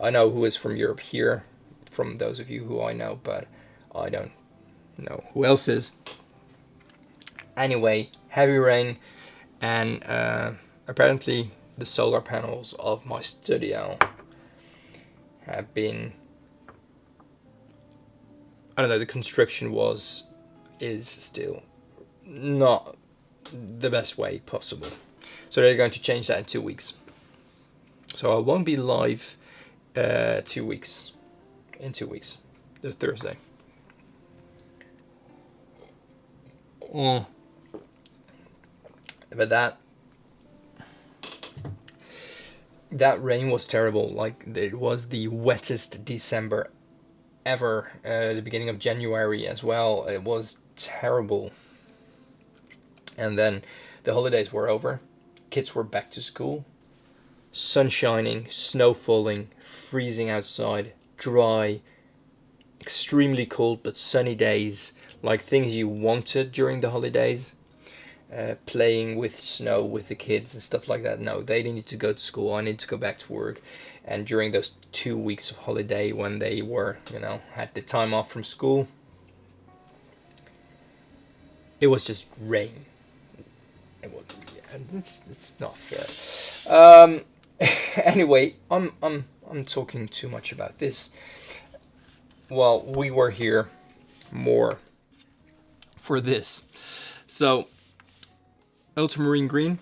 I know who is from Europe here, from those of you who I know, but I don't know who else is. Anyway, heavy rain, and apparently the solar panels of my studio have been, I don't know, the construction is still not the best way possible. So they're going to change that in 2 weeks. So I won't be live 2 weeks, in 2 weeks, the Thursday. But that rain was terrible. Like, it was the wettest December ever. The beginning of January as well. It was terrible. And then the holidays were over. Kids were back to school. Sun shining, snow falling, freezing outside, dry, extremely cold but sunny days, like things you wanted during the holidays. Playing with snow with the kids and stuff like that. No, they need to go to school. I need to go back to work. And during those 2 weeks of holiday when they were, you know, had the time off from school, it was just rain. It was, yeah, it's not fair. Anyway, I'm talking too much about this. Well, we were here more for this. So, ultramarine green.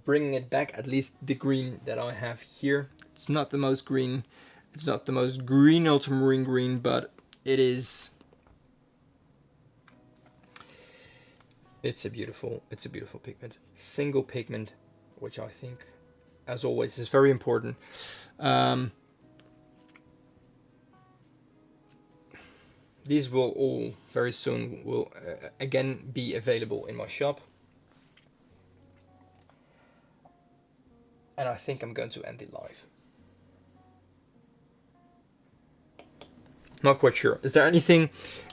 Bringing it back, at least the green that I have here. It's not the most green. It's not the most green ultramarine green, but it is. It's a beautiful pigment. Single pigment, which I think, as always, is very important. These will all very soon will again be available in my shop. And I think I'm going to end it live. Not quite sure. Is there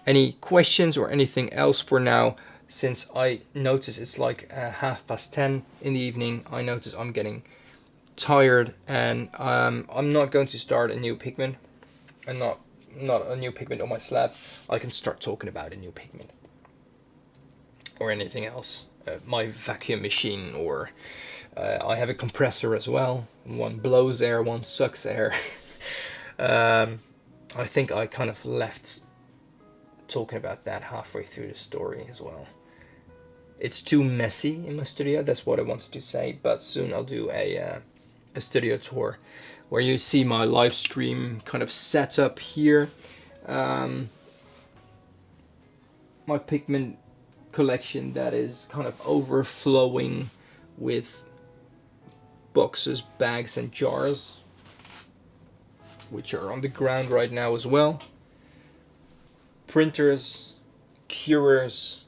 any questions or anything else for now? Since I notice it's like 10:30 in the evening, I notice I'm getting tired, and I'm not going to start a new pigment. And not a new pigment on my slab. I can start talking about a new pigment or anything else. My vacuum machine, or I have a compressor as well. One blows air, one sucks air. I think I kind of left talking about that halfway through the story as well. It's too messy in my studio, that's what I wanted to say, but soon I'll do a studio tour where you see my live stream kind of setup here. My pigment collection that is kind of overflowing with boxes, bags and jars, which are on the ground right now as well. Printers, curers,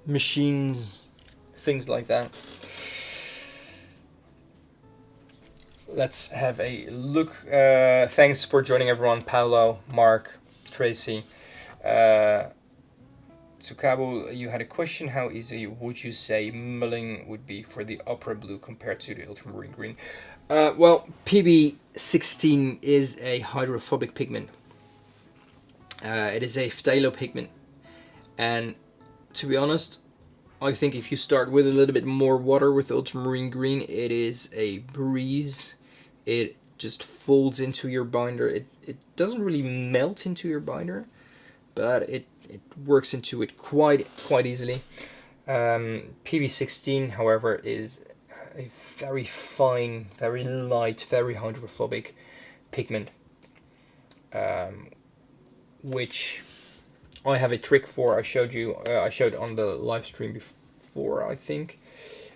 machines, things like that. Let's have a look. Thanks for joining everyone. Paolo, Mark, Tracy. Tsukabo, you had a question. How easy would you say mulling would be for the opera blue compared to the ultramarine green? Well, PB16 is a hydrophobic pigment. It is a phthalo pigment, and to be honest, I think if you start with a little bit more water with ultramarine green, it is a breeze. It just folds into your binder. It doesn't really melt into your binder, but it works into it quite easily. PB16, however, is a very fine, very light, very hydrophobic pigment, which I have a trick for. I showed on the live stream before, I think.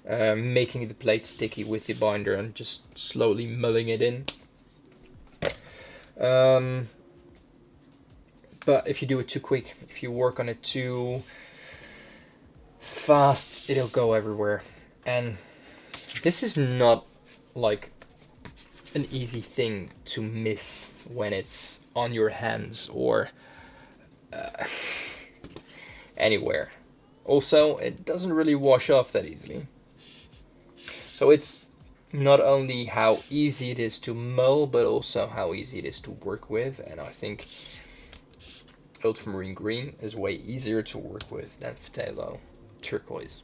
Making the plate sticky with the binder and just slowly mulling it in. But if you do it too quick, if you work on it too fast, it'll go everywhere. And this is not like an easy thing to miss when it's on your hands or anywhere. Also, it doesn't really wash off that easily. So it's not only how easy it is to mull, but also how easy it is to work with. And I think ultramarine green is way easier to work with than phthalo turquoise.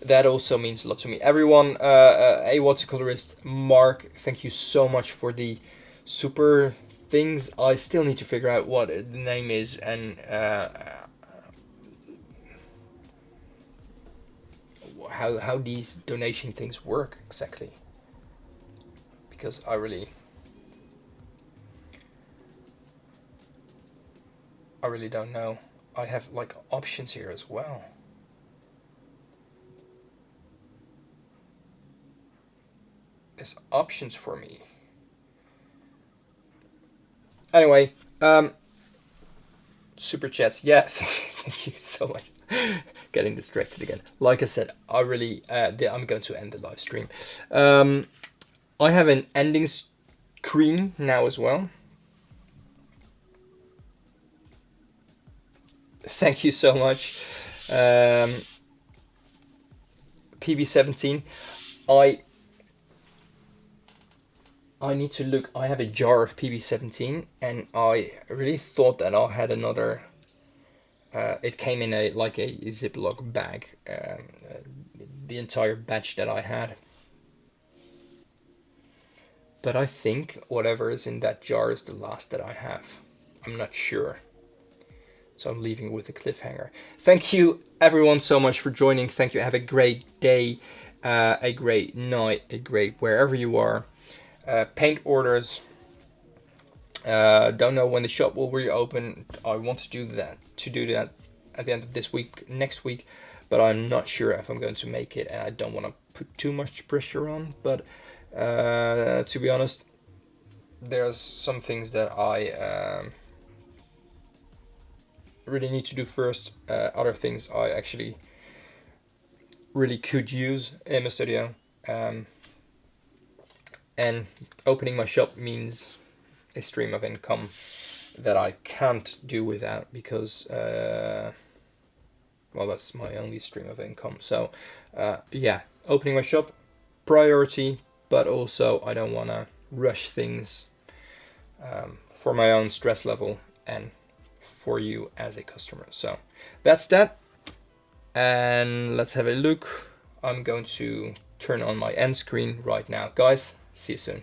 That also means a lot to me. Everyone, a watercolorist, Mark, thank you so much for the super things. I still need to figure out what the name is and how these donation things work exactly, because I really don't know. I have like options here as well. There's options for me. Anyway, super chats. Yeah, thank you so much. Getting distracted again. Like I said, I'm going to end the live stream. I have an ending screen now as well. Thank you so much. PB17. I need to look. I have a jar of PB17, and I really thought that I had another. It came in a Ziploc bag, the entire batch that I had. But I think whatever is in that jar is the last that I have. I'm not sure. So I'm leaving with a cliffhanger. Thank you everyone so much for joining. Thank you. Have a great day, a great night, a great wherever you are. Paint orders. Don't know when the shop will reopen. I want to do that at the end of this week, next week, but I'm not sure if I'm going to make it, and I don't want to put too much pressure on. But to be honest, there's some things that I really need to do first. Other things I actually really could use in my studio. And opening my shop means a stream of income that I can't do without, because well, that's my only stream of income. So yeah, opening my shop, priority, but also I don't want to rush things for my own stress level and for you as a customer. So that's that, and let's have a look. I'm going to turn on my end screen right now. Guys, see you soon.